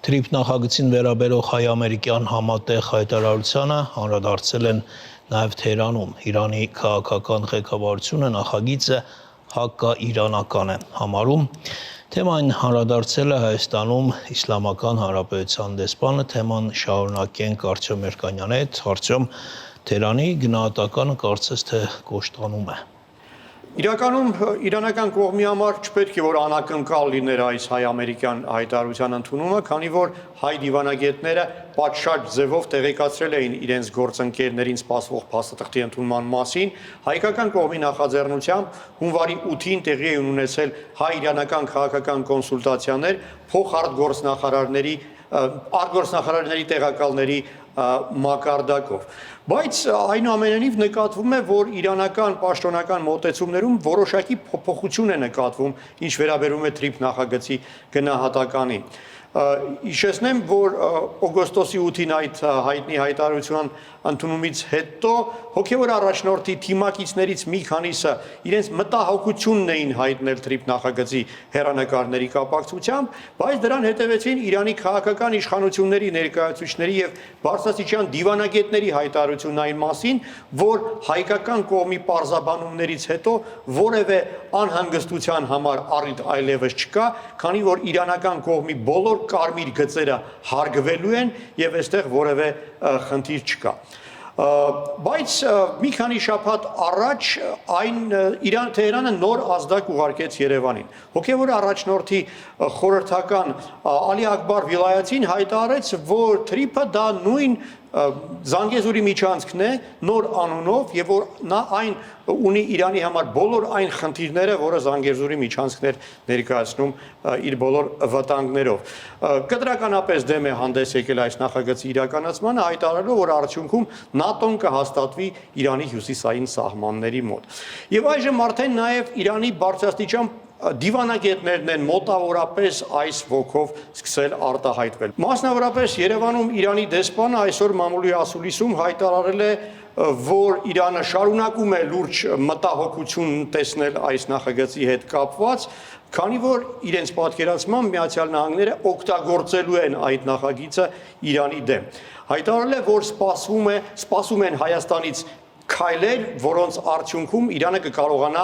Թրիփ նախագծին վերաբերող հայ-ամերիկյան համատեղ հայտարարությանը անդրադարձել են նաև Թեհրանում։ Իրանի քաղաքական ղեկավարությունը նախագիծը հակաիրանական է համարում։ Թեման անդրադարձել է Հայաստանում Իսլամական Հանրապետության դեսպանը։ Թեման շարունակենք Արտյոմ Երկանյանի հետ։ Արտյոմ, Թեհրանի գնահատականը կարծես թե կոշտանում է։ Իրականում իրանական կողմի համար չպետք է որ անակնկալ լիներ այս հայ-ամերիկյան հայտարարության ընդունումը, քանի որ հայ դիվանագետները պատշաճ ձևով տեղեկացրել էին իրենց գործընկերներին սպասվող փաստաթղթի ընդունման մասին։ Հայկական կողմի նախաձեռնությամբ հունվարի 8-ին տեղի էին ունեցել հայ-իրանական քաղաքական կոնսուլտացիաներ արտգործնախարարների տեղակալների մակարդակով։ Բայց այնուամենայնիվ նկատվում է, որ իրանական պաշտոնական մոտեցումներում որոշակի փոփոխություն է նկատվում, ինչ վերաբերում է Թրիփ նախագծի գնահատականին։ Հիշեցնեմ, որ օգոստոսի 8-ին այդ հայտնի հայտարարության ընդունումից հետո հոգևոր առաջնորդի թիմակիցներից մի քանիսը իրենց մտահոգությունն էին հայտնել Թրիփ նախագծի հեռանկարների կապակցությամբ, բայց դրան հետևեցին Իրանի քաղաքական իշխանությունների ներկայացուցիչների եւ բարձրաստիճան դիվանագետների հայտարարությունն այն մասին, որ հայկական կողմի պարզաբանումներից հետո որևէ անհանգստության համար առիթ այլևս չկա, քանի որ իրանական կողմի բոլոր կարմիր գծերը հարգվելու են եւ այստեղ որևէ խնդիր չկա։ Բայց մի քանի շաբաթ առաջ Թեհրանը նոր ազդակ ուղարկեց Երևանին։ Հոգևոր առաջնորդի խորհրդական Ալի Ակբար Վիլայաթին հայտարարեց, որ Թրիփը դա նույն Զանգեզուրի միջանցքն է նոր անունով եւ որ նա այն ունի Իրանի համար բոլոր այն խնդիրները, որը Զանգեզուրի միջանցքն էր ներկայացնում իր բոլոր վտանգներով։ Կտրականապես դեմ է հանդես եկել այս նախագծի իրականացմանը, հայտարարելով, որ արդյունքում ՆԱՏՕ-ն կհաստատվի Իրանի հյուսիսային սահմանների մոտ։ Եվ այժմ արդեն նաեւ Իրանի բարձրաստիճան դիվանագետներն են մոտավորապես այս ոգով սկսել արտահայտվել։ Մասնավորապես Երևանում Իրանի դեսպանը այսօր մամուլի ասուլիսում հայտարարել է, որ Իրանը շարունակում է լուրջ մտահոգություն տեսնել այս նախագծի հետ կապված, քանի որ իրենց պատկերացմամբ Միացյալ Նահանգները օգտագործելու են այդ նախագիծը Իրանի դեմ։ Հայտարարել է, որ սպասում են Հայաստանից քայլեր, որոնց արդյունքում Իրանը կկարողանա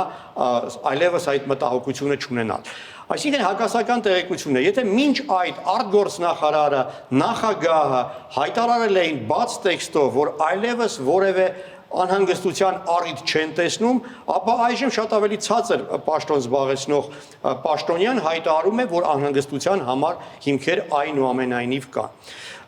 այլևս այդ մտահոգությունը չունենալ։ Այսինքն հակասական տեղեկություն է, եթե մինչ այդ արտգործնախարարը, նախագահը հայտարարել էին բաց տեքստով, որ այլևս որևէ անհանգստության առիթ չեն տեսնում, ապա այժմ շատ ավելի ցածր պաշտոն զբաղեցնող պաշտոնյան հայտարարում է, որ անհանգստության համար հիմքեր այնուամենայնիվ կան։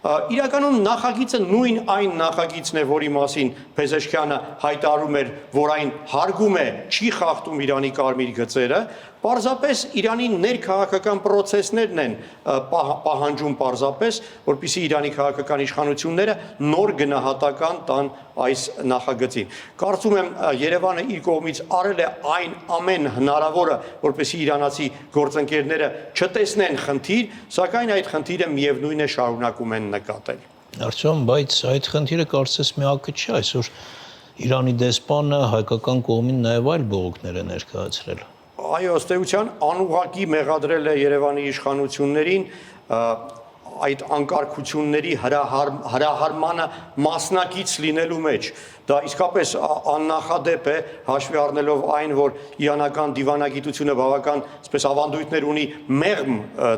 Իրականում նախագիծը նույն այն նախագիծն է, որի մասին Փեզեշքյանը հայտարարում էր, որ այն հարգում է, չի խախտում Իրանի կարմիր գծերը, պարզապես Իրանի ներքաղաքական պրոցեսներն են պահանջում պարզապես, որպեսզի Իրանի քաղաքական իշխանությունները նոր գնահատական տան այս նախագծին։ Կարծում եմ Երևանը իր կողմից արել է այն ամեն հնարավորը, որպեսզի իրանացի գործընկերները չտեսնեն խնդիր, սակայն այդ խնդիրը միևնույն է շարունակում են նկատել։ Արտյոմ, բայց այդ խնդիրը կարծես միակը չի, այսօր Իրանի դեսպանը հայկական կողմին նաև այլ բողոքներ է ներկայացրել։ Այո, ըստ էության անուղղակի մեղադրել է Երևանի իշխանություններին այդ անկարգությունների հրահարմանը մասնակից լինելու մեջ։ Դա իսկապես աննախադեպ է, հաշվի առնելով այն, որ իրանական դիվանագիտությունը բավական այսպես ավանդույթներ ունի մեղմ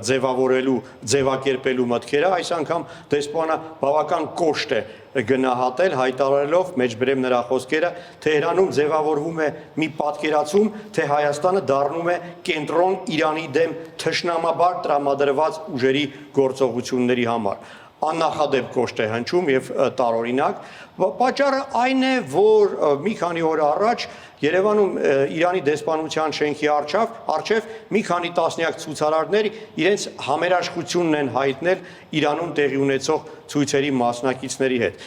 ձևավորելու, ձևակերպելու մտքերը, այս անգամ դեսպանը բավական կոշտ է գնահատել, հայտարարելով, մեջբերեմ նրա խոսքերը, Թեհրանում ձևավորվում է մի պատկերացում, թե Հայաստանը դառնում է կենտրոն Իրանի դեմ թշնամաբար տրամադրված ուժերի գործողությունների համար։ Աննախադեպ կոշտ է հնչում եւ տարօրինակ։ Պատճառը այն է, որ մի քանի օր առաջ Երևանում Իրանի դեսպանության շենքի առջև մի քանի տասնյակ ցուցարարներ իրենց համերաշխությունն են հայտնել Իրանում տեղի ունեցող ցույցերի մասնակիցների հետ։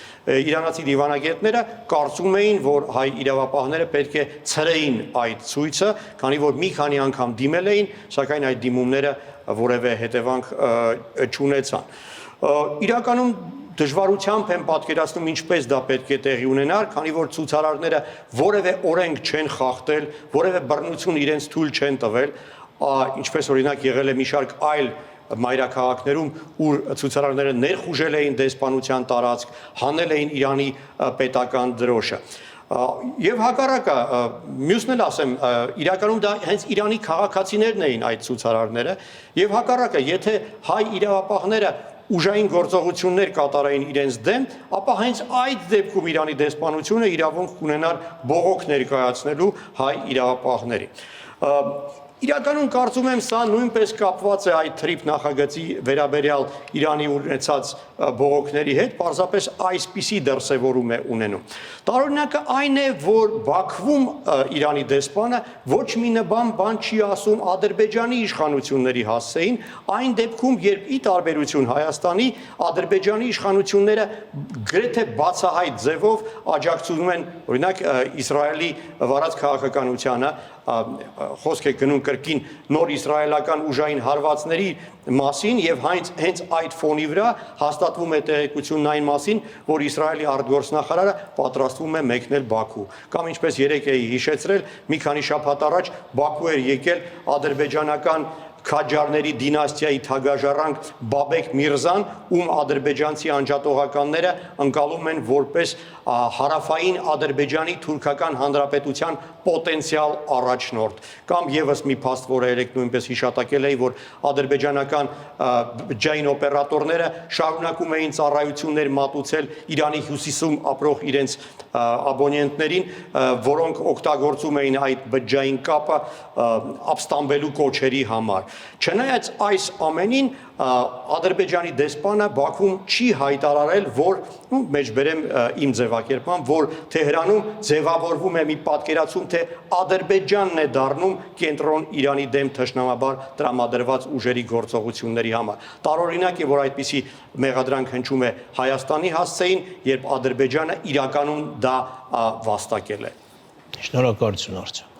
Իրանացի դիվանագետները կարծում էին, որ հայ իրավապահները պետք է ցրեին այդ ցույցը, քանի որ մի քանի անգամ դիմել էին, սակայն այդ դիմումները որևէ հետևանք չունեցան։ Իրականում դժվարությամբ են պատկերացնում ինչպես դա պետք է տեղի ունենար, քանի որ ցուցարարները որևէ օրենք չեն խախտել, որևէ բռնություն իրենց թույլ չեն տվել, ինչպես օրինակ եղել է մի շարք այլ մայրաքաղաքներում, ուր ցուցարարները ներխուժել էին դեսպանության տարածք, հանել էին Իրանի պետական դրոշը։ Եվ հակառակը, մյուսն էլ ասեմ, իրականում դա հենց Իրանի քաղաքացիներն էին այդ ցուցարարները, եւ հակառակը, եթե հայ իրավապահները ուժային գործողություններ կատարային իրենց դեմ, ապա հենց այդ դեպքում Իրանի դեսպանությունը իրավունք կունենար բողոք ներկայացնելու հայ իրավապահների։ Իրականում կարծում եմ սա նույնպես կապված է այդ թրիփ նախագծի վերաբերյալ Իրանի ունեցած բողոքների հետ, պարզապես այսպիսի դրսևորում է ունենում։ Տարօրինակը այն է, որ Բաքվում Իրանի դեսպանը ոչ մի բան չի ասում Ադրբեջանի իշխանությունների հասցեին, այն դեպքում, երբ ի տարբերություն Հայաստանի, Ադրբեջանի իշխանությունները գրեթե բացահայտ ձևով աջակցում են, օրինակ, Իսրայելի վարած քաղաքականությանը, խոսք է գնում կրկին նոր իսրայելական ուժային հարվածների մասին եւ հենց այդ ֆոնի վրա հաստատվում է տեղեկությունն այն մասին, որ Իսրայելի արտգործնախարարը պատրաստվում է մեկնել Բաքու։ Կամ ինչպես երեկ էի հիշեցրել, մի քանի շաբաթ առաջ Բաքու էր եկել ադրբեջանական Քաջարների դինաստիայի թագաժառանգ Բաբեք Միրզան, ում ադրբեջանցի անջատողականները ընկալում են որպես հարավային Ադրբեջանի թուրքական հանրապետության պոտենցիալ առաջնորդ։ Կամ եւս մի փաստ, որը երեք նույնպես հիշատակել էի, որ ադրբեջանական ջային օպերատորները շարունակում էին ծառայություններ մատուցել Իրանի հյուսիսում ապրող իրենց աբոնենտներին, որոնք օգտագործում էին այդ բջջային կապը ապստամբելու կոչերի համար։ Չնայած այս ամենին Ադրբեջանի դեսպանը Բաքվում չի հայտարարել, որ մեջբերեմ իմ ձևակերպման, որ Թեհրանում ձևավորվում է մի պատկերացում, թե Ադրբեջանն է դառնում կենտրոն Իրանի դեմ թշնամաբար տրամադրված ուժերի գործողությունների համար։ Տարօրինակ է, որ այդպիսի մեղադրանք հնչում է Հայաստանի հասցեին, երբ Ադրբեջանը իրականում դա վաստակել է։ Շնորհակալություն, Արծու։